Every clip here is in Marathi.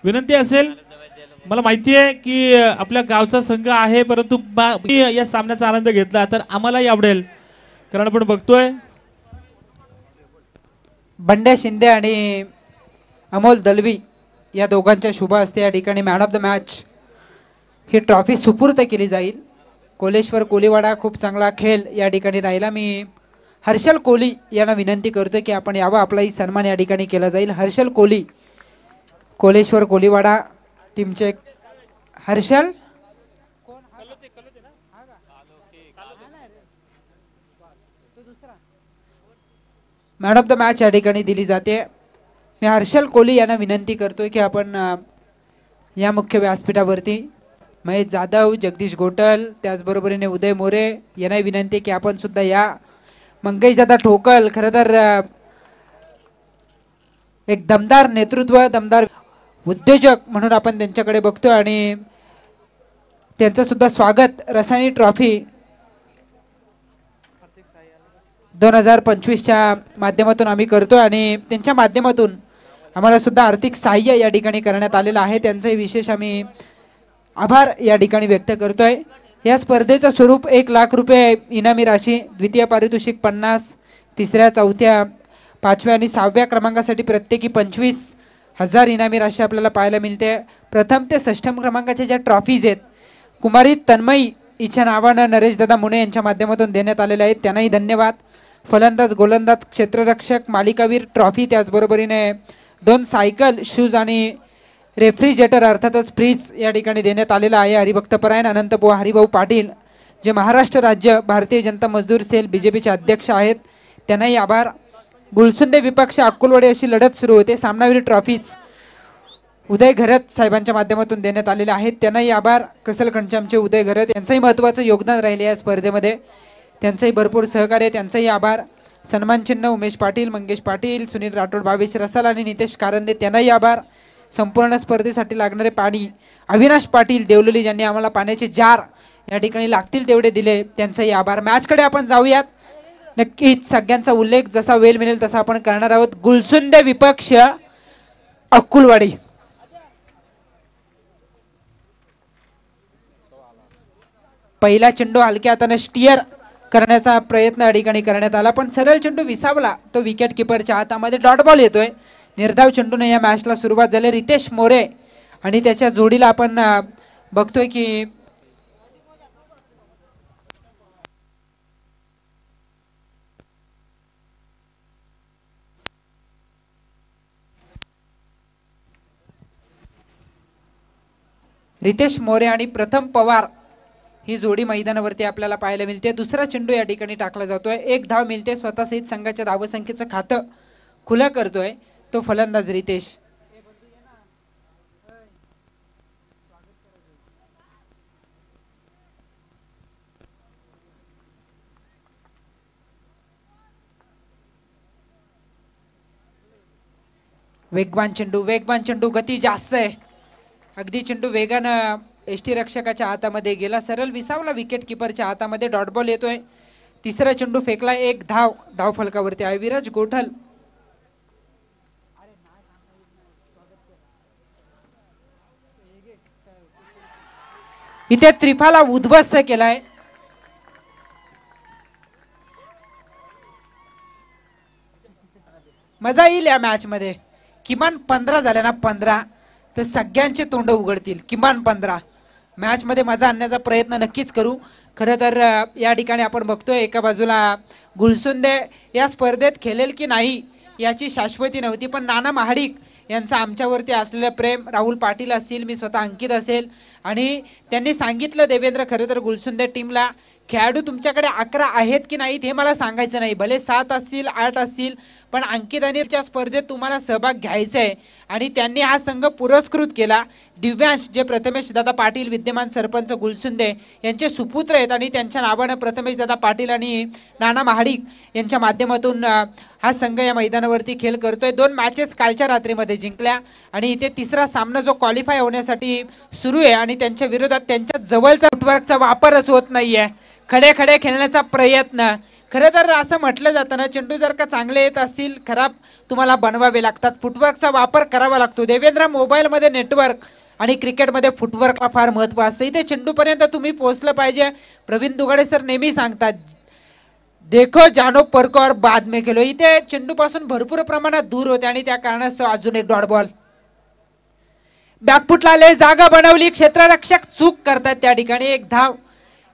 विनंती असेल, मला माहिती आहे की आपल्या गावचा संघ आहे, परंतु या सामन्याचा आनंद घेतला तर आम्हालाही आवडेल, कारण आपण बघतोय बंड्या शिंदे आणि अमोल दलवी या दोघांच्या शुभ हस्ते या ठिकाणी man of the match he trophy सुपूर्द केली जाईल। कोलेश्वर कोलीवाडा खूप चांगला खेळ या ठिकाणी राहिला। मी हर्षल कोली यांना विनंती करतोय की आपण यावा, आपलाही सन्मान या ठिकाणी केला जाईल। हर्षल कोली, कोलेश्वर कोलीवाडा टीमचे Harshal man of the match या ठिकाणी दिली जाते। मी हर्षल कोली यांना विनंती करतोय की आपण या मुख्य व्यासपीठावरती महेश जाधव, जगदीश गोटल, त्याचबरोबरीने उदय मोरे यांना विनंती की आपण सुद्धा या। मंगेश दादा ठोकल खरं तर एक दमदार नेतृत्व, दमदार उद्योजक म्हणून आपण त्यांच्याकडे बघतोय आणि त्यांचं सुद्धा स्वागत रसायनी ट्रॉफी 2025च्या माध्यमातून आम्ही करतोय आणि त्यांच्या माध्यमातून आम्हाला सुद्धा आर्थिक सहाय्य या ठिकाणी करण्यात आलेलं आहे। त्यांचंही विशेष आम्ही आभार या ठिकाणी व्यक्त करतोय। या स्पर्धेचं स्वरूप 1 लाख रुपये इनामी राशी, द्वितीय पारितोषिक 50, तिसऱ्या, चौथ्या, 5व्या आणि 6व्या क्रमांकासाठी प्रत्येकी 25,000 इनामी राशी आपल्याला पाहायला मिळते। प्रथम ते 6ष्टम क्रमांकाच्या ज्या ट्रॉफीज आहेत कुमारी तन्मयी हिच्या नावानं नरेश दादा मुने यांच्या माध्यमातून देण्यात आलेल्या आहेत, त्यांनाही धन्यवाद। फलंदाज, गोलंदाज, क्षेत्ररक्षक, मालिकावीर ट्रॉफी, त्याचबरोबरीने 2 सायकल, शूज आणि रेफ्रिजरेटर अर्थातच फ्रीज या ठिकाणी देण्यात आलेला आहे। हरिभक्त परायण अनंतबुवा हरिभाऊ पाटील जे महाराष्ट्र राज्य भारतीय जनता मजदूर सेल बीजेपीचे अध्यक्ष आहेत, त्यांनाही आभार। गुलसुंदे विपक्ष अक्कुलवाडी अशी लढत सुरू होते। सामनावीर ट्रॉफीज उदय घरत साहेबांच्या माध्यमातून देण्यात आलेले आहेत, त्यांनाही आभार। कसलखंडचे आमचे उदय घरत यांचंही महत्त्वाचं योगदान राहिले या स्पर्धेमध्ये, त्यांचंही भरपूर सहकार्य, त्यांचंही आभार। सन्मान चिन्ह उमेश पाटील, मंगेश पाटील, सुनील राठोड, भावेश रसाल आणि नितेश कारंदे त्यांनाही आभार। संपूर्ण स्पर्धेसाठी लागणारे पाणी अविनाश पाटील देवलोली ज्यांनी आम्हाला पाण्याचे जार या ठिकाणी लागतील तेवढे दिले, त्यांचाही आभार। मॅचकडे आपण जाऊयात। नक्कीच सगळ्यांचा उल्लेख जसा वेळ मिळेल तसा आपण करणार आहोत। गुलसुंदे विपक्ष अक्कुलवाडी, पहिला चेंडू हलक्या हाताने स्टिअर करण्याचा प्रयत्न या ठिकाणी करण्यात आला, पण सरळ चेंडू विसावला, तो विकेट किपरच्या हातामध्ये डॉट बॉल येतोय। निर्धाव चेंडूने या मॅचला सुरुवात झाली। रितेश मोरे आणि त्याच्या जोडीला आपण बघतोय की रितेश मोरे आणि प्रथम पवार ही जोडी मैदानावरती आपल्याला पाहायला मिळते। दुसरा चेंडू या ठिकाणी टाकला जातोय, 1 धाव मिळते, स्वतः सहित संघाच्या धावसंख्येचं खातं खुलं करतोय तो फलंदाज रितेश। वेगवान चेंडू, गती जास्त आहे, अगदी चेंडू वेगानं एसटी रक्षकाच्या हातामध्ये गेला, सरळ विसावला विकेट किपरच्या हातामध्ये, डॉट बॉल येतोय। तिसरा चेंडू फेकला, 1 धाव, धाव फलकावरती आहे विराज गोठल। इथे त्रिफाला उद्ध्वस्त केलाय, मजा येईल या मॅच मध्ये। किमान 15 झाल्या ना, 15 तर सगळ्यांचे तोंड उघडतील, किमान 15 मॅच मध्ये मजा आणण्याचा प्रयत्न नक्कीच करू। खरं तर या ठिकाणी आपण बघतोय एका बाजूला गुलसुंदे या स्पर्धेत खेळेल की नाही याची शाश्वती नव्हती, पण नाना महाडिक यांचं आमच्यावरती असलेलं प्रेम, राहुल पाटील असतील, मी स्वतः अंकित असेल, आणि त्यांनी सांगितलं देवेंद्र खरं तर गुलसुंदे टीमला खेळाडू तुमच्याकडे 11 आहेत की नाहीत हे मला सांगायचं नाही, भले 7 असतील 8 असतील, पण अंकित अनिलच्या स्पर्धेत तुम्हाला सहभाग घ्यायचा आहे। आणि त्यांनी हा संघ पुरस्कृत केला। दिव्यांश जे प्रथमेश दादा पाटील विद्यमान सरपंच गुलसुंदे यांचे सुपुत्र आहेत आणि त्यांच्या नावानं प्रथमेश दादा पाटील आणि नाना महाडिक यांच्या माध्यमातून हा संघ या मैदानावरती खेळ करतोय। 2 मॅचेस कालच्या रात्रीमध्ये जिंकल्या आणि इथे तिसरा सामना जो क्वालिफाय होण्यासाठी सुरू आहे आणि त्यांच्या विरोधात त्यांच्या जवळचा फुटवर्कचा वापरच होत नाहीये। खडे खडे खेळण्याचा प्रयत्न, खरं तर असं म्हटलं जातं ना, चेंडू जर का चांगले येत असतील खराब तुम्हाला बनवावे लागतात, फुटवर्कचा वापर करावा लागतो. देवेंद्र, मोबाईलमध्ये नेटवर्क आणि क्रिकेटमध्ये फुटवर्कला फार महत्त्व असतं. इथे चेंडूपर्यंत तुम्ही पोहोचलं पाहिजे. प्रवीण दुगाडे सर नेहमी सांगतात, देखो जानो परको और बाद में खेलो. इथे चेंडूपासून भरपूर प्रमाणात दूर होते आणि त्या कारणास्तव अजून एक डॉट बॉल. बॅकफुटला आले, जागा बनवली, क्षेत्ररक्षक चूक करतात त्या ठिकाणी. एक धाव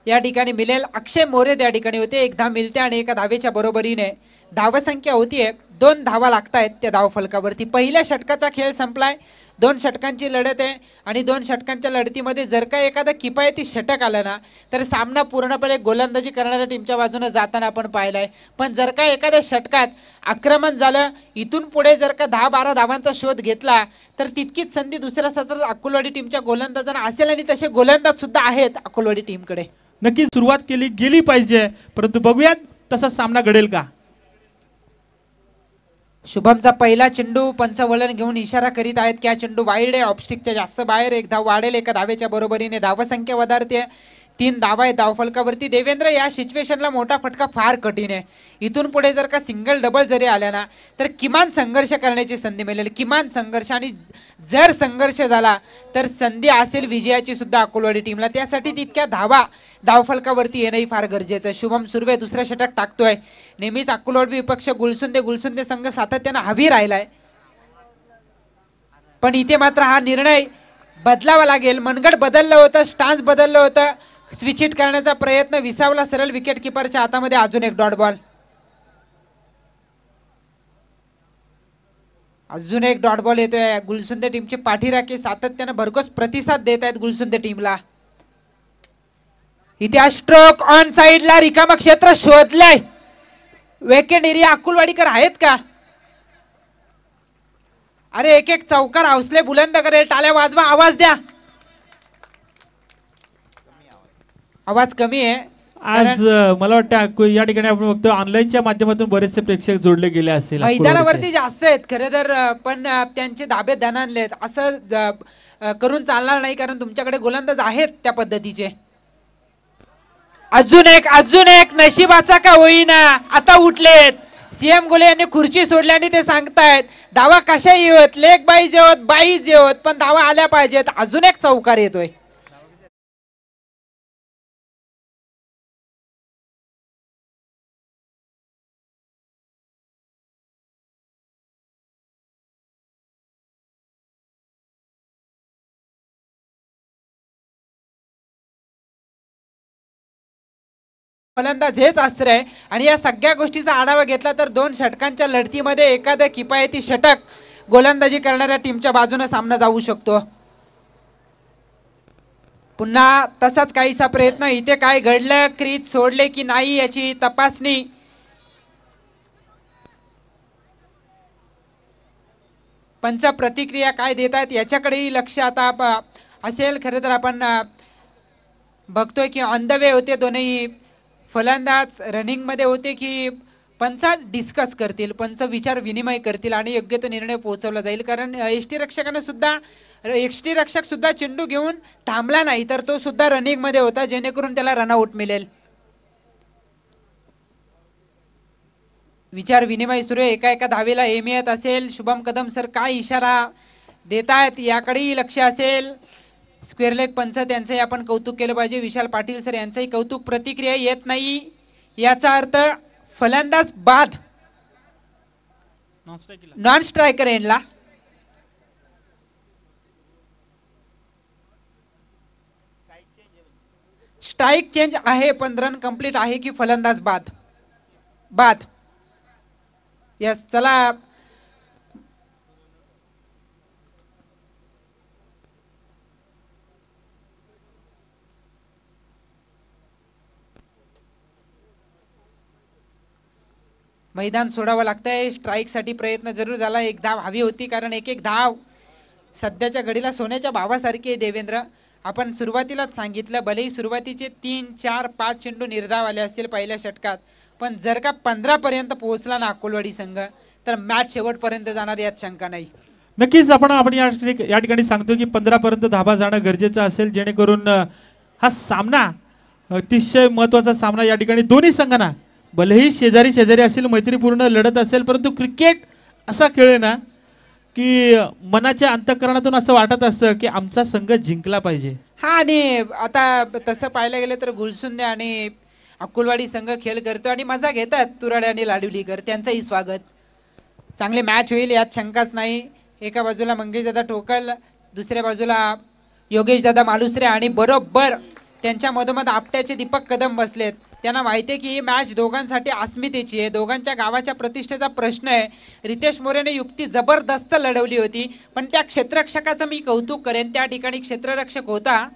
या ठिकाणी मिळेल. अक्षय मोरे त्या ठिकाणी होते. एक धाव मिळते आणि एका धावेच्या बरोबरीने धावसंख्या होतीये 2 धावा लागतायत त्या धाव फलकावरती. पहिल्या षटकाचा खेळ संपलाय. 2 षटकांची लढत आहे आणि 2 षटकांच्या लढतीमध्ये जर का एखादा किफायती षटक आलं ना तर सामना पूर्णपणे गोलंदाजी करणाऱ्या टीमच्या बाजूने जाताना आपण पाहिलाय. पण जर का एखाद्या षटकात आक्रमण झालं, इथून पुढे जर का 10-12 धावांचा शोध घेतला तर तितकीच संधी दुसऱ्या सत्रात अकोलवाडी टीमच्या गोलंदाजांना असेल आणि तसे गोलंदाज सुद्धा आहेत अकोलवाडी टीमकडे. नक्की सुरुवात केली गेली पाहिजे, परंतु बघूयात तसा सामना घडेल का. शुभमचा पहिला चेंडू पंच वळण घेऊन इशारा करीत आहेत की हा चेंडू वाईड आहे, ऑफस्टिकच्या जास्त बाहेर. एक धाव वाढेल एका धावेच्या बरोबरीने. धावसंख्या वधारते. 3 धावा आहेत धावफलकावरती. देवेंद्र, या सिच्युएशनला मोठा फटका फार कठीण आहे. इथून पुढे जर का सिंगल डबल जरी आल्या ना तर किमान संघर्ष करण्याची संधी मिळेल. किमान संघर्ष, आणि जर संघर्ष झाला तर संधी असेल विजयाची सुद्धा अकोलवाडी टीमला. त्यासाठी तितक्या धावा धावफलकावरती येणंही फार गरजेचं आहे. शुभम सुर्वे दुसऱ्या षटक टाकतोय. नेहमीच अकोलवाडी विपक्ष गुलसुंदे संघ सातत्यानं हवी राहिलाय, पण इथे मात्र हा निर्णय बदलावा लागेल. मनगट बदललं होतं, स्टान्स बदललं होतं. स्विच हिट करण्याचा प्रयत्न विसावला सरळ विकेट किपरच्या हातामध्ये. अजून एक डॉट बॉल. अजून एक डॉट बॉल येतोय. गुलसुंदे टीमचे पाठीराखे सातत्यानं भरघोस प्रतिसाद देत आहेत गुलसुंदे टीमला. इथे स्ट्रोक ऑन साइडला रिकाम क्षेत्र शोधलंय. वेकेंड एरिया अकुलवाडीकर आहेत का? अरे एक एक चौकार हौसले बुलंद करेल. टाळ्या वाजवा, आवाज द्या. आवाज कमी आहे आज. मला वाटतं या ठिकाणी आपण बघतो ऑनलाईनच्या माध्यमातून बरेचसे प्रेक्षक जोडले गेले असतील. मैदानावरती जास्त आहेत खरं तर, पण त्यांचे धाबे धनानले असं करून चालणार नाही, कारण तुमच्याकडे गोलंदाज आहेत त्या पद्धतीचे. अजून एक नशिबाचा का होईना आता उठलेत. सीएम गोले यांनी खुर्ची सोडल्याने ते सांगतायत धावा कशाही होत, लेग बाईज होत, बाईज होत, पण धावा आल्या पाहिजेत. अजून एक चौकार येतोय. फलंदाज हेच आश्रय. आणि या सगळ्या गोष्टीचा आढावा घेतला तर 2 षटकांच्या लढतीमध्ये एखादं किफायती षटक गोलंदाजी करणाऱ्या टीमच्या बाजूने सामना जाऊ शकतो. पुन्हा तसाच काहीसा प्रयत्न. इथे काय घडलं, क्रीज सोडले की नाही याची तपासणी. पंच प्रतिक्रिया काय देतात याच्याकडेही लक्ष आता असेल. खरं तर आपण बघतोय की ऑन द वे होते दोन्ही फलंदाज. रनिंग मध्ये होते की पंच डिस्कस करतील, पंच विचार विनिमय करतील आणि योग्य तो निर्णय पोहोचवला जाईल. कारण एसटी रक्षक सुद्धा चेंडू घेऊन थांबला नाही, तर तो सुद्धा रनिंग मध्ये होता, जेणेकरून त्याला रनआउट मिळेल. विचार विनिमय सुरू. एका धावेला एम येत असेल. शुभम कदम सर काय इशारा देतायत याकडेही लक्ष असेल. स्क्वेअर लेग पंच त्यांचंही आपण कौतुक केलं पाहिजे. विशाल पाटील सर यांचंही कौतुक. प्रतिक्रिया येत नाही याचा अर्थ फलंदाज बाद. नॉन स्ट्रायकर एंडला. स्ट्राइक चेंज आहे, पण रन कंप्लीट आहे की फलंदाज बाद. बाद. यस, चला. मैदान सोडावं लागतंय. स्ट्राईक साठी प्रयत्न जरूर झाला. एक धाव हवी होती, कारण एक धाव सध्याच्या घडीला सोन्याच्या भावासारखी आहे. देवेंद्र, आपण सुरुवातीलाच सांगितलं, भलेही सुरुवातीचे 3, 4, 5 चेंडू निर्धाव आले असतील पहिल्या षटकात, पण जर का 15 पर्यंत पोहोचला ना अकोलवाडी संघ तर मॅच शेवटपर्यंत जाणार यात शंका नाही. नक्कीच आपण या ठिकाणी सांगतो की 15 पर्यंत धाबा जाणं गरजेचं असेल, जेणेकरून हा सामना अतिशय महत्त्वाचा सामना या ठिकाणी दोन्ही संघांना भलेही शेजारी शेजारी असेल, मैत्रीपूर्ण लढत असेल, परंतु क्रिकेट असा खेळ आहे ना की मनाच्या अंतःकरणातून असं वाटत असतं की आमचा संघ जिंकला पाहिजे. हा, आणि आता तसं पाहायला गेलं तर गुलसुंदे आणि अक्कुलवाडी संघ खेळ करतो आणि मजा घेतात तुराडे आणि लाडुलीकर, त्यांचंही स्वागत. चांगली मॅच होईल यात शंकाच नाही. एका बाजूला मंगेश दादा ठोकल, दुसऱ्या बाजूला योगेश दादा मालुसरे आणि बरोबर त्यांच्या मधोमध आपट्याचे दीपक कदम बसलेत. त्यांना माहिती आहे की ही मॅच दोघांसाठी अस्मितेची आहे, दोघांच्या गावाच्या प्रतिष्ठेचा प्रश्न आहे. रितेश मोरेने युक्ती जबरदस्त लढवली होती, पण त्या क्षेत्ररक्षकाचं मी कौतुक करेन. त्या ठिकाणी क्षेत्ररक्षक होता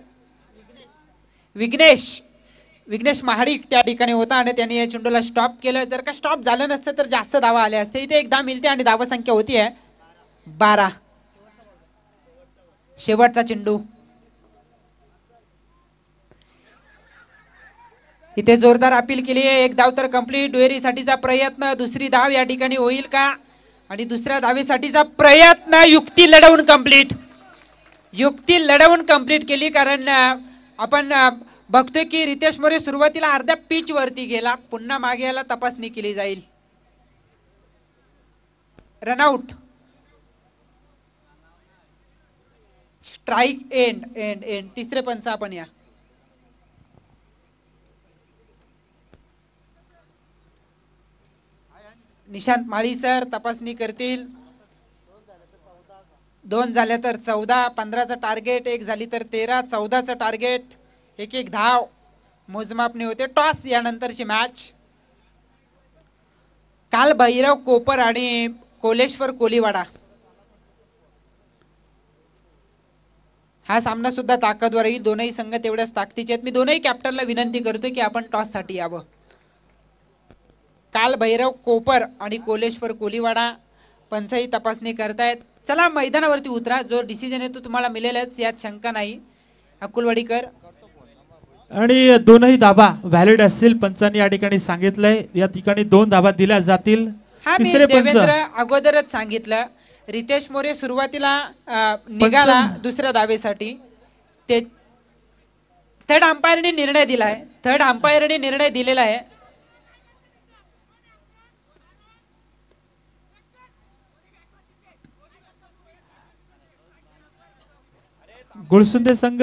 विघ्नेश महाडिक त्या ठिकाणी होता आणि त्यांनी या चेंडूला स्टॉप केलं. जर का स्टॉप झालं नसतं तर जास्त धावा आले असते. इथे एक धाव मिळते आणि धावा संख्या होती आहे 12. शेवटचा चेंडू, इथे जोरदार अपील केली आहे. एक धाव तर कंप्लीट. दुहेरीसाठीचा प्रयत्न, दुसरी धाव या ठिकाणी होईल का? आणि दुसऱ्या धावेसाठीचा प्रयत्न युक्ती लढवून कंप्लीट केली. कारण आपण बघतोय की रितेश मोरे सुरुवातीला अर्ध्या पिच वरती गेला, पुन्हा मागे याला तपासणी केली जाईल. Run out, strike, end. तिसरे पंच आपण या. निशांत माळी सर तपासणी करतील. 2 झाले तर 14, 15चं टार्गेट, 1 झाली तर 13, 14चं टार्गेट, एक धाव मोजमापणे होते. टॉस यानंतरची मॅच. काल भैरव कोपर आणि कोलेश्वर कोलीवाडा हा सामना सुद्धा ताकदवर येईल. दोनही संघ तेवढ्याच ताकदीचे आहेत. मी दोनही कॅप्टनला विनंती करतोय की आपण टॉस साठी यावं. काल भैरव कोपर आणि कोलेश्वर कोलीवाडा पंचही तपासणी करतायत. चला मैदानावरती उतरा, जो डिसिजन आहे तो तुम्हाला मिळेलच यात शंका नाही. अकुलवाडीकर आणि दोनही धाबा व्हॅलिड असतील, पंचांनी या ठिकाणी सांगितलंय. या ठिकाणी 2 धाबा दिल्या जातील. हा, मी देवेंद्र अगोदरच सांगितलं. रितेश मोरे सुरुवातीला निघाला दुसऱ्या धावेसाठी, ते थर्ड अंपायरने निर्णय दिलेला आहे. गुळसुंदे संघ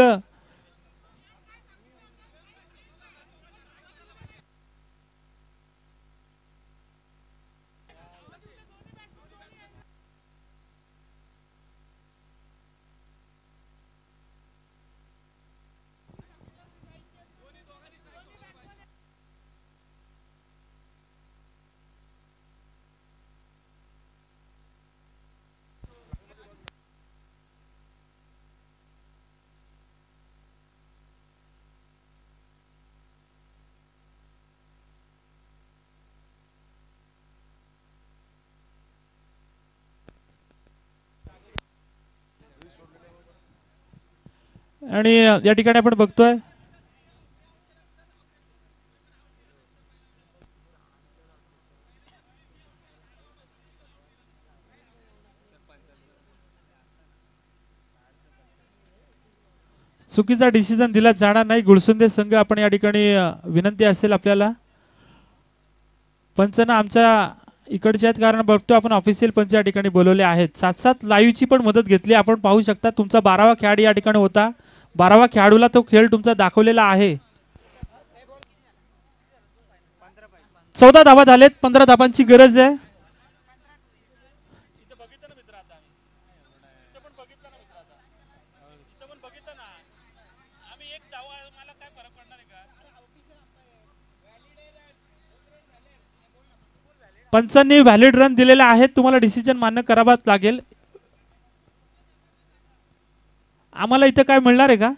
आणि या ठिकाणी आपण बघतोय चुकीचा डिसिजन दिला जाणार नाही. गुळसुंदे संघ आपण या ठिकाणी विनंती असेल आपल्याला, पंचना आमच्या इकडचे आहेत कारण बघतो आपण ऑफिशियल पंच या ठिकाणी बोलवले आहेत. साथ लाईव्हची पण मदत घेतली. आपण पाहू शकता तुमचा 12वा खेळाडू या ठिकाणी होता. 12वा खेळाडूला तो खेळ तुमचा दाखवलेला आहे. 14 धावा झालेत, 15 धावांची गरज आहे. पंचांनी व्हॅलिड रन दिलेले आहेत. तुम्हाला डिसिजन मान्य करावाच लागेल. आम्हाला इथे काय मिळणार आहे का?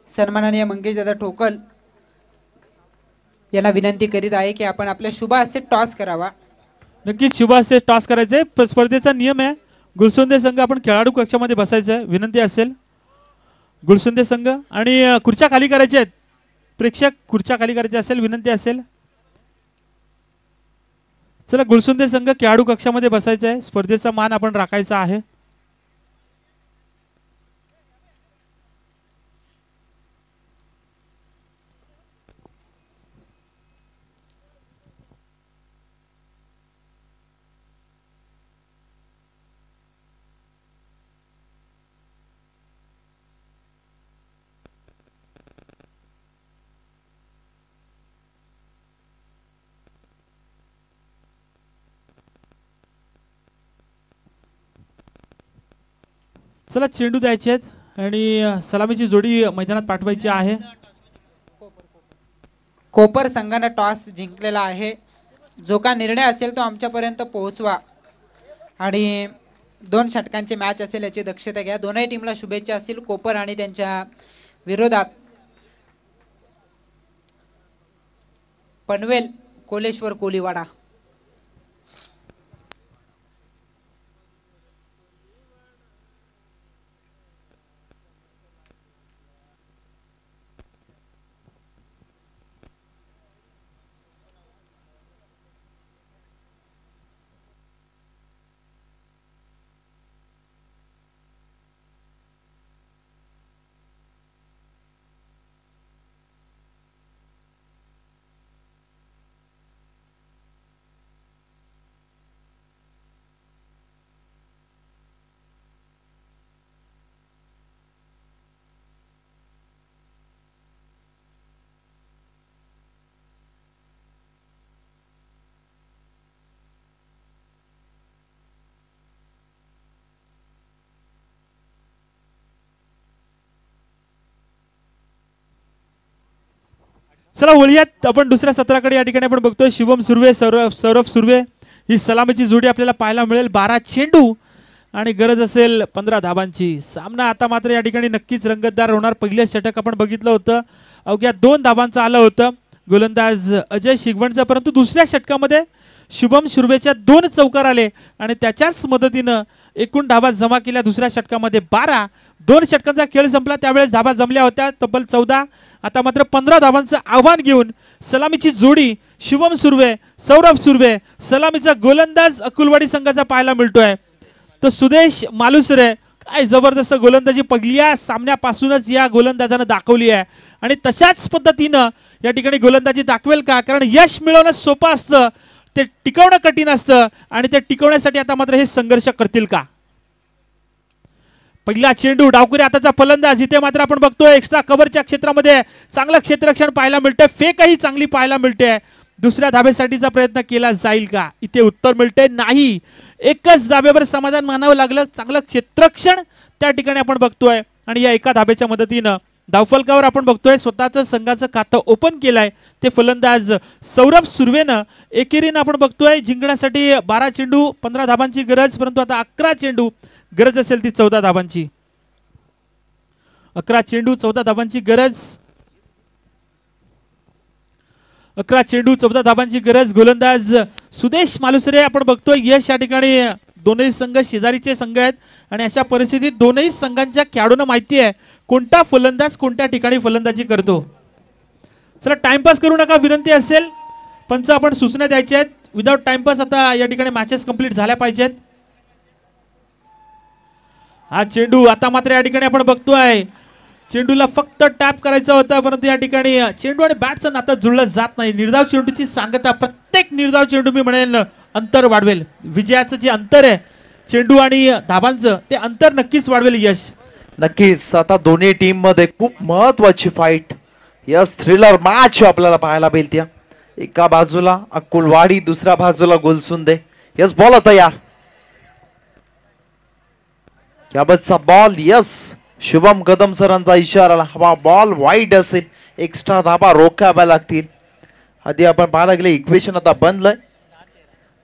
सन्माननीय मंगेश दादा ठोकल यांना विनंती करीत आहे की आपण आपल्या शुभ हस्ते टॉस करावा. नक्कीच शुभ हस्ते टॉस करायचे. स्पर्धेचा नियम आहे गुलसुंदे संघ आपण खेळाडू कक्षामध्ये बसायचं आहे. विनंती असेल गुलसुंदे संघ आणि खुर्च्या खाली करायच्या आहेत. प्रेक्षक खुर्च्या खाली करायच्या असेल विनंती असेल. चला गुलसुंदे संघ खेळाडू कक्षामध्ये बसायचं आहे. स्पर्धेचा मान आपण राखायचा आहे. चला चेंडू द्यायचे आहेत आणि सलामीची जोडी मैदानात पाठवायची आहे. कोपर संघाने टॉस जिंकलेला आहे. जो का निर्णय असेल तो आमच्यापर्यंत पोहोचवा आणि 2 षटकांची मॅच असेल याची दक्षता घ्या. दोनही टीमला शुभेच्छा असतील. कोपर आणि त्यांच्या विरोधात पनवेल कोलेश्वर कोलीवाडा. चला वळूयात आपण दुसऱ्या सत्राकडे. या ठिकाणी आपण बघतोय शिवम सुर्वे सौरभ सुर्वे ही सलामीची जोडी आपल्याला पाहायला मिळेल. 12 चेंडू आणि गरज असेल 15 धाबांची. सामना आता मात्र या ठिकाणी नक्कीच रंगतदार होणार. पहिलं षटक आपण बघितलं होतं अवघ्या 2 धाबांचं आलं होतं गोलंदाज अजय शिगवणचं, परंतु दुसऱ्या षटकामध्ये शुभम सुर्वेच्या 2 चौकार आले आणि त्याच्याच मदतीनं एकूण धाबा जमा केल्या. दुसऱ्या षटकामध्ये 12. 2 षटकांचा खेळ संपला त्यावेळेस धाबा जमल्या होत्या तब्बल 14. आता मात्र 15 धाबांचं आव्हान घेऊन सलामीची जोडी शुभम सुर्वे सौरभ सुर्वे, सलामीचा गोलंदाज अकुलवाडी संघाचा पाहायला मिळतोय तो सुदेश मालुसरे. काय जबरदस्त गोलंदाजी पहिल्या सामन्यापासूनच या गोलंदाजानं दाखवली आहे आणि तशाच पद्धतीनं या ठिकाणी गोलंदाजी दाखवेल का, कारण यश मिळवणं सोपं असतं ते टिकवणं कठीण असतं आणि ते टिकवण्यासाठी आता मात्र हे संघर्ष करतील का. पहिला चेंडू डावकुरी आताचा फलंदाज. इथे मात्र आपण बघतोय एक्स्ट्रा कव्हरच्या क्षेत्रामध्ये चांगलं क्षेत्ररक्षण पाहायला मिळतंय. फेकही चांगली पाहायला मिळते. दुसऱ्या धाबेसाठीचा प्रयत्न केला जाईल का, इथे उत्तर मिळते नाही. एकच धाब्यावर समाधान मानावं लागलं. चांगलं क्षेत्ररक्षण त्या ठिकाणी आपण बघतोय आणि या एका धाब्याच्या मदतीनं धावफलकावर आपण बघतोय स्वतःचं संघाचं खातं ओपन केलंय ते फलंदाज सौरभ सुर्वेनं. एकेरीनं आपण बघतोय जिंकण्यासाठी 12 चेंडू 15 धाबांची गरज, परंतु आता 11 चेंडू गरज असेल ती 14 धाबांची. 11 चेंडू 14 धाबांची गरज. 11 चेंडू 14 धाबांची गरज. गोलंदाज सुदेश मालुसरे आपण बघतोय. यश या ठिकाणी दोनही संघ शेजारीचे संघ आहेत आणि अशा परिस्थितीत दोनही संघांच्या खेळाडूंना माहिती आहे कोणता फलंदाज कोणत्या ठिकाणी फलंदाजी करतो. चला टाइमपास करू नका विनंती असेल. पंच आपण सूचना द्यायच्या आहेत. विदाउट टाइमपास आता या ठिकाणी मॅचेस कंप्लीट झाल्या पाहिजेत. हा चेंडू आता मात्र या ठिकाणी आपण बघतोय चेंडूला फक्त टॅप करायचा होता, परंतु या ठिकाणी चेंडू आणि बॅटचं नातं जुळलं जात नाही. निर्धाव चेंडूची सांगता प्रत्येक निर्धाव चेंडू मी म्हणेन अंतर वाढवेल. विजयाचं जे अंतर आहे चेंडू आणि धाबांचं ते अंतर नक्कीच वाढवेल यश. नक्कीच आता दोन्ही टीम मध्ये खूप महत्वाची फाईट यस थ्रिलर मॅच आपल्याला पाहायला मिळते. एका बाजूला अकुलवाडी दुसऱ्या बाजूला गुलसुंदे. यस बॉल तयार. याबाबतचा बॉल यस शुभम कदम सरांचा इशारा. हवा बॉल वाईड असेल एक्स्ट्रा धाबा रोखाव्या लागतील. आधी आपण पाहायला गेले इक्वेशन आता बनलंय.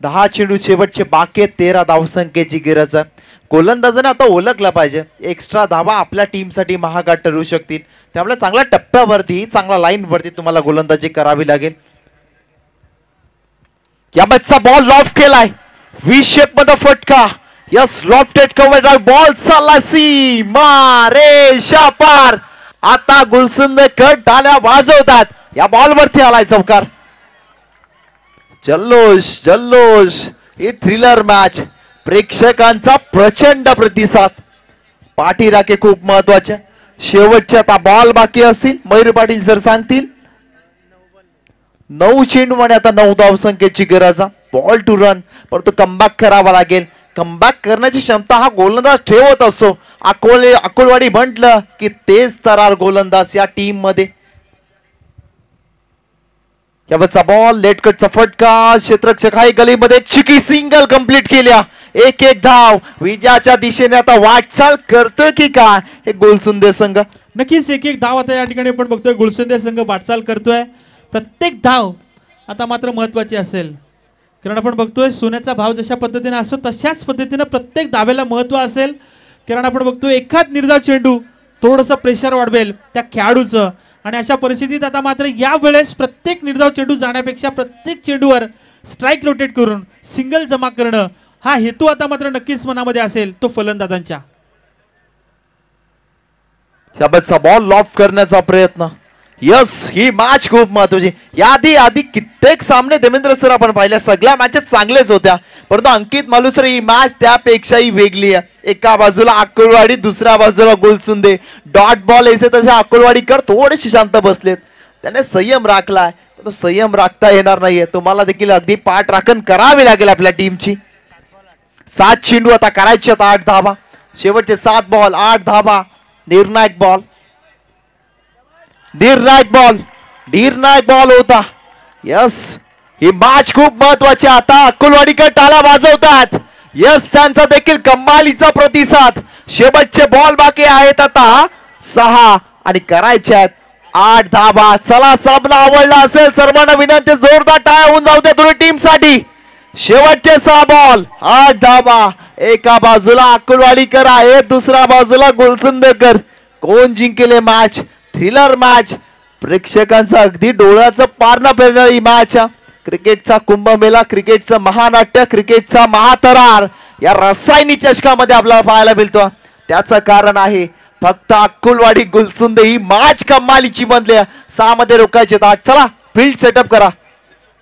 10 चेंडू शेवटचे बाकी आहेत. 13 धावसंख्येची गरज आहे. गोलंदाजाने आता ओळखला पाहिजे एक्स्ट्रा धावा आपल्या टीमसाठी महागात ठरू शकतील. त्यामुळे चांगल्या टप्प्यावरती चांगल्या लाईन वरती तुम्हाला गोलंदाजी करावी लागेल. या बच्चा बॉल लॉफ्ट केलाय, व्ही शेप मध्ये फटका. यस, लॉफ्टेड कव्हर बॉल चालला सीमा रेषा पार. आता गुलसुंदेकर टाळ्या वाजवतात. या बॉल वरती आलाय चौकार. जल्लोष जल्लोष, ही थ्रिलर मॅच. प्रेक्षकांचा प्रचंड प्रतिसाद. पाठी राखे खूप महत्वाच्या. शेवटच्या आता बॉल बाकी असतील. मयूर पाटील सर सांगतील. 9 चेंडू आणि आता 9 धावसंख्येची गरज. बॉल टू रन, परंतु कमबॅक करावा लागेल. कमबॅक करण्याची क्षमता हा गोलंदाज ठेवत असतो. अकोलवाडी म्हटलं की तेच तरार गोलंदाज या टीम मध्ये. यावरचा बॉल, लेट कटचा फटका. क्षेत्ररक्षक हाय गलीमध्ये चिकी सिंगल कंप्लीट केल्या. 1-1 धाव. विजयाच्या दिशेने आता वाटचाल करतोय की काय हे गुलसुंदे संघ. नक्कीच 1-1 धाव आता या ठिकाणी आपण बघतोय. गुलसुंदे संघ वाटचाल करतोय. प्रत्येक धाव आता मात्र महत्वाची असेल, कारण आपण बघतोय सोन्याचा भाव जशा पद्धतीने असतो तशाच पद्धतीने प्रत्येक धावेला महत्व असेल. कारण आपण बघतोय एखाद निर्धाव चेंडू थोडंसं प्रेशर वाढवेल त्या खेळाडूचं, आणि अशा परिस्थितीत आता मात्र या वेळेस प्रत्येक निर्धाव चेंडू जाण्यापेक्षा प्रत्येक चेंडूवर स्ट्राईक रोटेट करून सिंगल जमा करणं हा हेतू आता मात्र नक्कीच मनामध्ये असेल तो फलंदाजांच्या. याबतचा बॉल लॉफ्ट करण्याचा प्रयत्न. यस, ही मॅच खूप महत्वाची. आधी कित्येक सामने देवेंद्र सर आपण पाहिल्या, सगळ्या मॅचेस चांगलेच होत्या, परंतु अंकित मालुसरे ही मॅच त्यापेक्षाही वेगळी आहे. एका बाजूला अकोलवाडी, दुसऱ्या बाजूला गुलसुंदे. डॉट बॉल येते तसे अकोलवाडीकर थोडेसे शांत बसलेत. त्याने संयम राखलाय, तो संयम राखता येणार नाहीये. तुम्हाला देखील अगदी पाठ राखण करावी लागेल आपल्या टीमची. 7 चेंडू आता करायचे, 8 धावा. शेवटचे 7 बॉल 8 धावा. निर्णायक बॉल, निर्णायक बॉल होता. यस, ही मॅच खूप महत्वाची. आता अकोलवाडीकर टाळ्या वाजवतात. यस, त्यांचा देखील कमालीचा प्रतिसाद. शेवटचे बॉल बाकी आहेत आता 6 आणि करायचे आहेत 8 धावा. चला, सामना आवडला असेल सर्वांना विनंती, जोरदार टाळ्या होऊन जाऊ द्या दोन्ही टीम साठी. शेवटचे 6 बॉल 8 धावा. एका बाजूला अकोलवाडीकर आहे, दुसऱ्या बाजूला गुलसुंदेकर. कोण जिंकेल मॅच? Thriller match. प्रेक्षकांचा अगदी डोळ्याचं पारणं फिरणारी मॅच. क्रिकेटचा कुंभमेळा, क्रिकेटचं महानाट्य, क्रिकेटचा महातरार या रसायनी चषकामध्ये आपल्याला पाहायला मिळतो. त्याचं कारण आहे फक्त अक्कुलवाडी गुलसुंदे. ही मॅच कमालीची बनली. 6 मध्ये रोखायचे. चला, फील्ड सेटअप करा.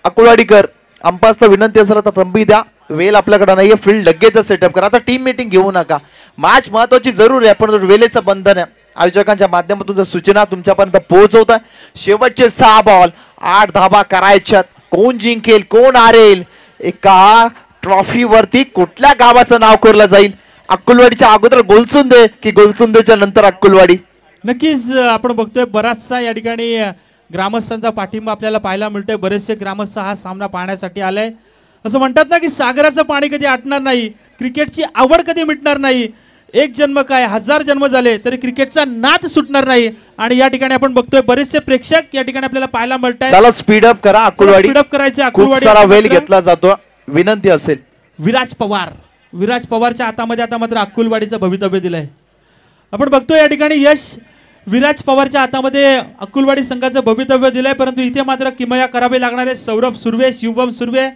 अक्कुलवाडीकर, अंपायरला विनंती असेल तर तंबी द्या. वेळ आपल्याकडे नाहीये, फील्ड लगेच सेटअप करा. आता टीम मीटिंग घेऊ नका. मॅच महत्वाची जरूर आहे, पण वेळेचं बंधन आहे. आयोजकांच्या माध्यमातून सूचना तुमच्यापर्यंत पोहोचवतात. शेवटचे 6 बॉल 8 धावा करायच्यात. कोण जिंकेल, कोण हारेल, एका ट्रॉफीवरती कुठल्या गावाचं नाव कोरलं जाईल? अक्कुलवाडीच्या अगोदर गुलसुंदे की गुलसुंदेच्या नंतर अक्कुलवाडी? नक्कीच आपण बघतोय बराचसा या ठिकाणी ग्रामस्थांचा पाठिंबा आपल्याला पाहायला मिळतोय. बरेचसे ग्रामस्थ हा सामना पाहण्यासाठी आलाय. असं म्हणतात ना की सागराचं पाणी कधी आटणार नाही, क्रिकेटची आवड कधी मिटणार नाही. एक जन्म काय 1000 जन्म झाले तरी क्रिकेटचा नाद सुटणार नाही. आणि या ठिकाणी आपण बघतोय बरेचसे प्रेक्षक या ठिकाणी आपल्याला पाहायला मिळतात. चला, स्पीड अप करा. अक्कुलवाडी स्पीड अप करायचे. खूप सारा वेळ घेतला जातो. विनंती असेल विराज पवारच्या हातामध्ये आता मात्र अक्कुलवाडीचं भवितव्य दिलंय. आपण बघतोय या ठिकाणी यश विराज पवारच्या हातामध्ये अक्कुलवाडी संघाचं भवितव्य दिलंय. परंतु इथे मात्र किमया करावे लागणारे सौरभ सुर्वे, शिवम सुर्वे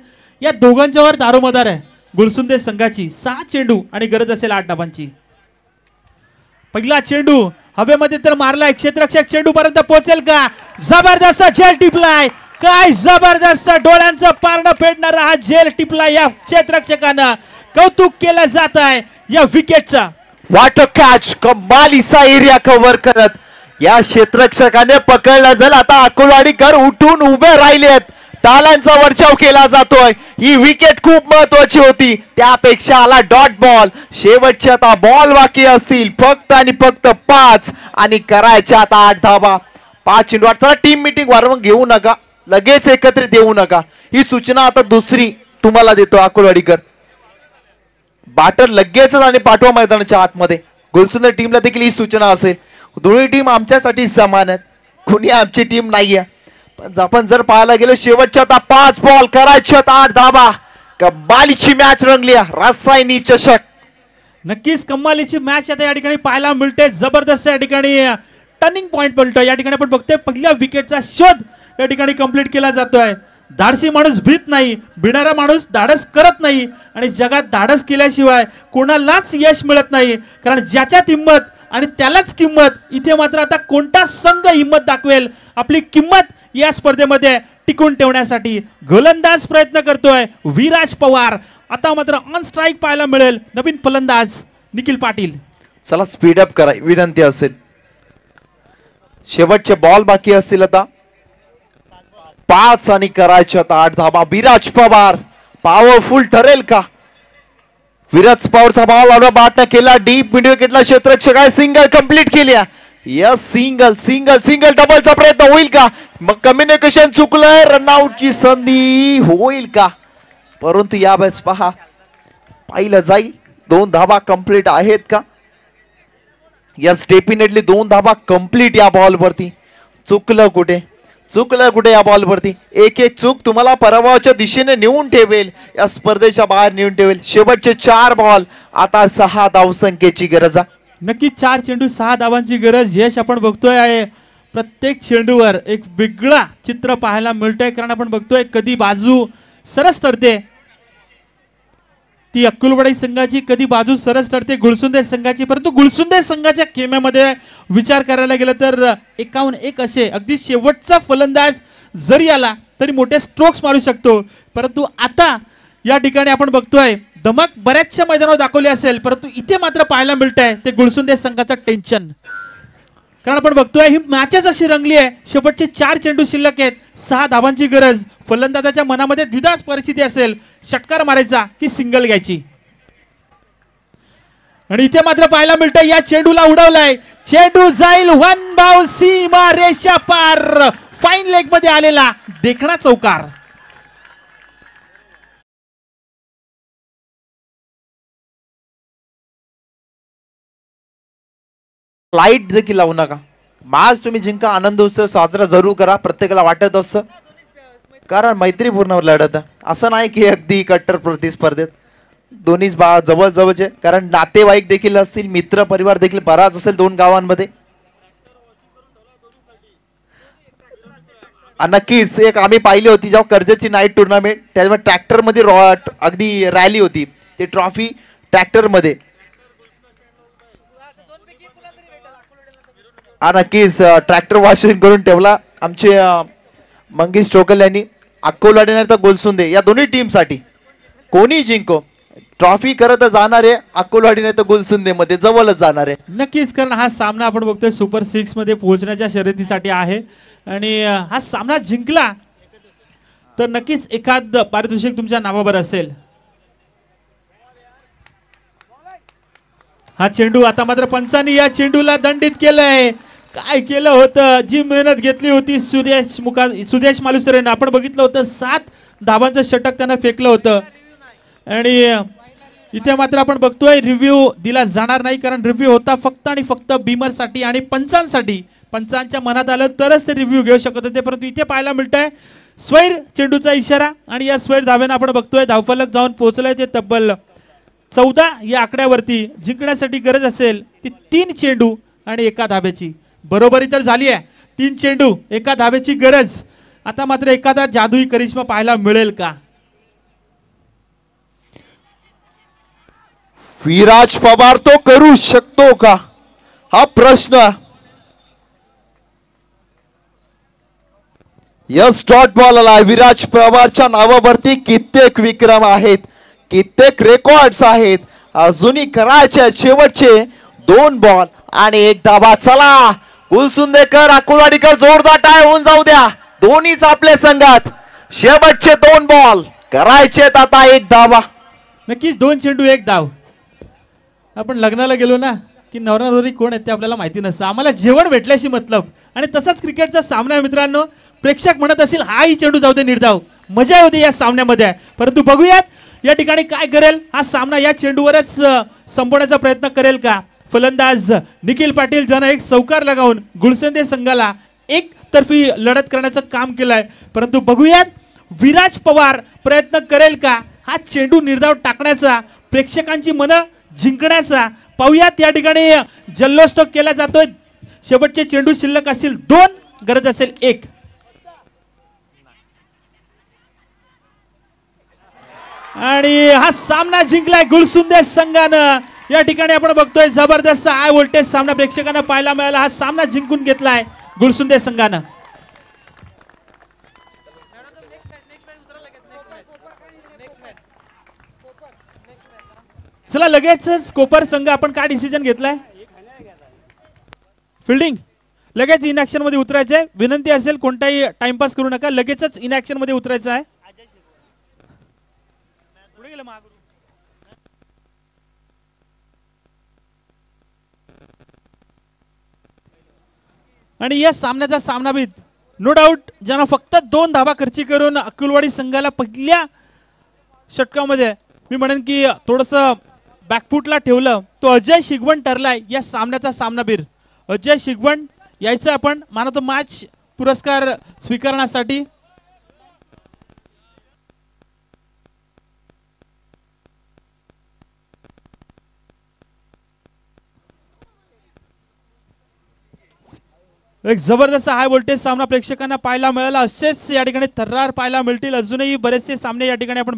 या दोघांच्यावर दारोमदार आहे गुलसुंदे संघाची. 6 चेंडू आणि गरज असेल 8 धाबांची. पहिला चेंडू हवेमध्ये तर मारलाय. क्षेत्ररक्षक चेंडू पर्यंत पोहोचेल का? जबरदस्त झेल टिपलाय. काय जबरदस्त डोळ्यांचं पारणं फेडणारा हा झेल टिपलाय या क्षेत्ररक्षकानं. कौतुक केलं जात आहे या विकेटचा. वाट कॅच, कमालीचा एरिया कव्हर करत या क्षेत्ररक्षकाने पकडला. जर आता अक्कुलवाडीकर उठून उभे राहिलेत, टाळ्यांचा वर्षाव केला जातोय. ही विकेट खूप महत्वाची होती. त्यापेक्षा आला डॉट बॉल. शेवटचे आता बॉल बाकी असतील फक्त आणि फक्त 5 आणि करायच्या आता 8 धावा. 5 चेंडू. चला, टीम मीटिंग वारंवार घेऊ नका, लगेच एकत्रित येऊ नका. ही सूचना आता दुसरी तुम्हाला देतो अक्कुलवाडीकर. बॅटर लगेचच आणि पाठवा मैदानाच्या आतमध्ये. गुलसुंदे टीमला देखील ही सूचना असेल. दोन्ही टीम आमच्यासाठी समान आहेत, कुणी आमची टीम नाहीये. पण आपण जर पाहायला गेलो शेवटच्या आता 5 बॉल करायच्या 8 धावा. कमालीची मॅच रंगली. रसायनी चषक. नक्कीच कमालीची मॅच आता या ठिकाणी पाहायला मिळते. जबरदस्त या ठिकाणी टर्निंग पॉइंट पलटो. या ठिकाणी आपण बघतोय पहिल्या विकेटचा शोध या ठिकाणी कंप्लीट केला जातोय. धाडसी माणूस भीत नाही, भिणारा माणूस धाडस करत नाही आणि जगात धाडस केल्याशिवाय कोणालाच यश मिळत नाही. कारण ज्याच्यात हिंमत आणि त्यालाच किंमत. इथे मात्र आता कोणता संघ हिंमत दाखवेल आपली किंमत या स्पर्धेमध्ये टिकून ठेवण्यासाठी. गोलंदाज प्रयत्न करतोय विराज पवार. आता मात्र ऑन स्ट्राइक पाहायला मिळेल नवीन फलंदाज निखिल पाटील. चला स्पीड अप करा विनंती असेल. शेवटचे बॉल बाकी असतील आता 5 आणि करायचे आता 8 धाबा. विराज पवार पॉवरफुल ठरेल का? विराज पवारचा बॉल आला बाटना केला डीप मिड विकेटला क्षेत्ररक्षक आहे. सिंगल कंप्लीट केल्या. यस सिंगल सिंगल सिंगल डबलचा प्रयत्न होईल का? मग कम्युनिकेशन चुकलंय. रनआउटची संधी होईल का? परंतु यावेळेस पहा पाहिलं जाईल 2 धाबा कंप्लीट आहेत का? यस डेफिनेटली 2 धाबा कंप्लीट या बॉल वरती. चुकलं कुठे या बॉल वरती. एक चूक तुम्हाला पराभवाच्या दिशेने नेऊन ठेवेल, या स्पर्धेच्या बाहेर नेऊन ठेवेल. शेवटचे 4 बॉल आता 6 धावसंख्येची गरज. नक्की 4 चेंडू 6 धावांची गरज. यश आपण बघतोय आहे प्रत्येक चेंडूवर एक वेगळा चित्र पाहायला मिळतंय. कारण आपण बघतोय कधी बाजू सरस ठरते ती अक्कलवाडी संघाची, कधी बाजू सरस ठरते गुळसुंदे संघाची. परंतु गुळसुंदे संघाच्या खेम्यामध्ये विचार करायला गेलं तर 51 असे अगदी शेवटचा फलंदाज जरी आला तरी मोठे स्ट्रोक्स मारू शकतो. परंतु आता या ठिकाणी आपण बघतोय धमक बऱ्याचशा मैदानावर दाखवली असेल, परंतु इथे मात्र पाहायला मिळतंय ते गुळसुंदे संघाचं टेन्शन. कारण आपण बघतोय ही मॅचच अशी रंगली आहे. शेवटचे 4 चेंडू शिल्लक आहेत, 6 धावांची गरज. फलंदाजाच्या मनामध्ये द्विधाच परिस्थिती असेल, षटकार मारायचा की सिंगल घ्यायची. आणि इथे मात्र पाहायला मिळतंय या चेंडूला उडवलाय. चेंडू जाईल 1 बाउ सीमा रेषा पार. फाईन लेग मध्ये आलेला देखणा चौकार. लाईट देखील लावू नका. मॅच तुम्ही जिंका, आनंद उत्सव साजरा जरूर करा. प्रत्येकाला वाटत असतं कारण मैत्रीपूर्ण लढत असं नाही की अगदी कट्टर प्रतिस्पर्धेत. दोन्ही जवळ जवळचे, कारण नातेवाईक देखील असतील, मित्र परिवार देखील बराच असेल 2 गावांमध्ये. नक्कीच एक आम्ही पाहिली होती जेव्हा कर्जतची नाईट टुर्नामेंट, त्याच्यामध्ये ट्रॅक्टर मध्ये अगदी रॅली होती. ते ट्रॉफी ट्रॅक्टर मध्ये. नक्कीच ट्रॅक्टर वॉशिंग करून ठेवला आमचे मंगेश टोकल यांनी. अक्कोलाडी नाही तर गुलसुंदे या दोन्ही टीम साठी कोणी जिंको ट्रॉफी करत जाणार आहे. अक्कोलाडी नाही तर गुलसुंदे मध्ये जवळच जाणार आहे. नक्कीच, कारण हा सामना आपण बघतोय सुपर 6 मध्ये पोहोचण्याच्या शर्यतीसाठी आहे. आणि हा सामना जिंकला तर नक्कीच एखाद पारितोषिक तुमच्या नावावर असेल. हा चेंडू आता मात्र पंचांनी या चेंडूला दंडित केलंय. काय केलं होतं, जी मेहनत घेतली होती सुदेश मालुसरेनं. आपण बघितलं होतं 7 धावांचं षटक त्यांना फेकलं होतं. आणि इथे मात्र आपण बघतोय रिव्ह्यू दिला जाणार नाही, कारण रिव्ह्यू होता फक्त आणि फक्त बीमर साठी आणि पंचांसाठी. पंचांच्या मनात आलं तरच ते रिव्ह्यू घेऊ शकत होते. परंतु इथे पाहायला मिळतंय स्वैर चेंडूचा इशारा आणि या स्वैर धाव्यानं आपण बघतोय धावफलक जाऊन पोहोचलाय ते तब्बल 14 या आकड्यावरती. जिंकण्यासाठी गरज असेल ती 3 चेंडू आणि 1 धाब्याची. बरोबरी तर झाली आहे, 3 चेंडू 1 धाब्याची गरज. आता मात्र एखादा जादुई करिश्मा पाहायला मिळेल का? विराज पवार तो करू शकतो का हा प्रश्न. यस डॉट बॉल आला. विराज पवारच्या नावावरती कित्येक विक्रम आहेत, कित्येक रेकॉर्ड्स आहेत. अजूनही करायचे शेवटचे 2 बॉल आणि 1 धाबा. चला गुलसुंदेकर अकोलाडीकर जोरदार टाय होऊन जाऊ द्या. दोन्हीच आपल्या संघात शेवटचे 2 बॉल करायचे आता 1 धाबा. नक्कीच 2 चेंडू 1 धाव. आपण लग्नाला गेलो ना की नवरा नवरी कोण आहेत ते आपल्याला माहिती नसतं, आम्हाला जेवण भेटल्याशी मतलब. आणि तसाच क्रिकेटचा सामना मित्रांनो, प्रेक्षक म्हणत असेल हाही चेंडू जाऊ दे निर्धाव, मजा होती या सामन्यामध्ये. परंतु बघूयात या ठिकाणी काय करेल हा सामना. या चेंडूवरच संपवण्याचा प्रयत्न करेल का फलंदाज निखिल पाटील, ज्यानं एक चौकार लगावून गुळसुंदे संघाला एकतर्फी लढत करण्याचं काम केलंय. परंतु बघूयात विराज पवार प्रयत्न करेल का हा चेंडू निर्धाव टाकण्याचा, प्रेक्षकांची मनं जिंकण्याचा. पाहूयात या ठिकाणी जल्लोष तो केला जातोय. शेवटचे चेंडू शिल्लक असतील 2, गरज असेल 1. आणि हा सामना जिंकलाय गुळसुंदे संघानं. या ठिकाणी आपण बघतोय जबरदस्त हाय व्होल्टेज सामना प्रेक्षकांना पाहायला मिळाला. हा सामना जिंकून घेतलाय गुळसुंदे संघानं. चला लगेचच कोपर संघ आपण काय डिसिजन घेतलाय? फिल्डिंग लगेच इन ऍक्शन मध्ये उतरायचंय. विनंती असेल कोणताही टाइमपास करू नका, लगेचच इन ऍक्शन मध्ये उतरायचं आहे. आणि या सामन्याचा सामनावीर नो डाऊट ज्यांना फक्त 2 धाबा खर्ची करून अकुलवाडी संघाला पहिल्या षटकामध्ये मी म्हणेन की थोडस बॅकफुटला ठेवलं, तो अजय शिगवण ठरलाय या सामन्याचा सामनावीर. अजय शिगवण यायचं आपण मॅन ऑफ द मॅच पुरस्कार स्वीकारण्यासाठी. एक जबरदस्त हाय व्होल्टेज सामना प्रेक्षकांना पाहायला मिळाला. असेच या ठिकाणी थर्रार पाहायला मिळतील. अजूनही बरेचसे सामने या ठिकाणी आपण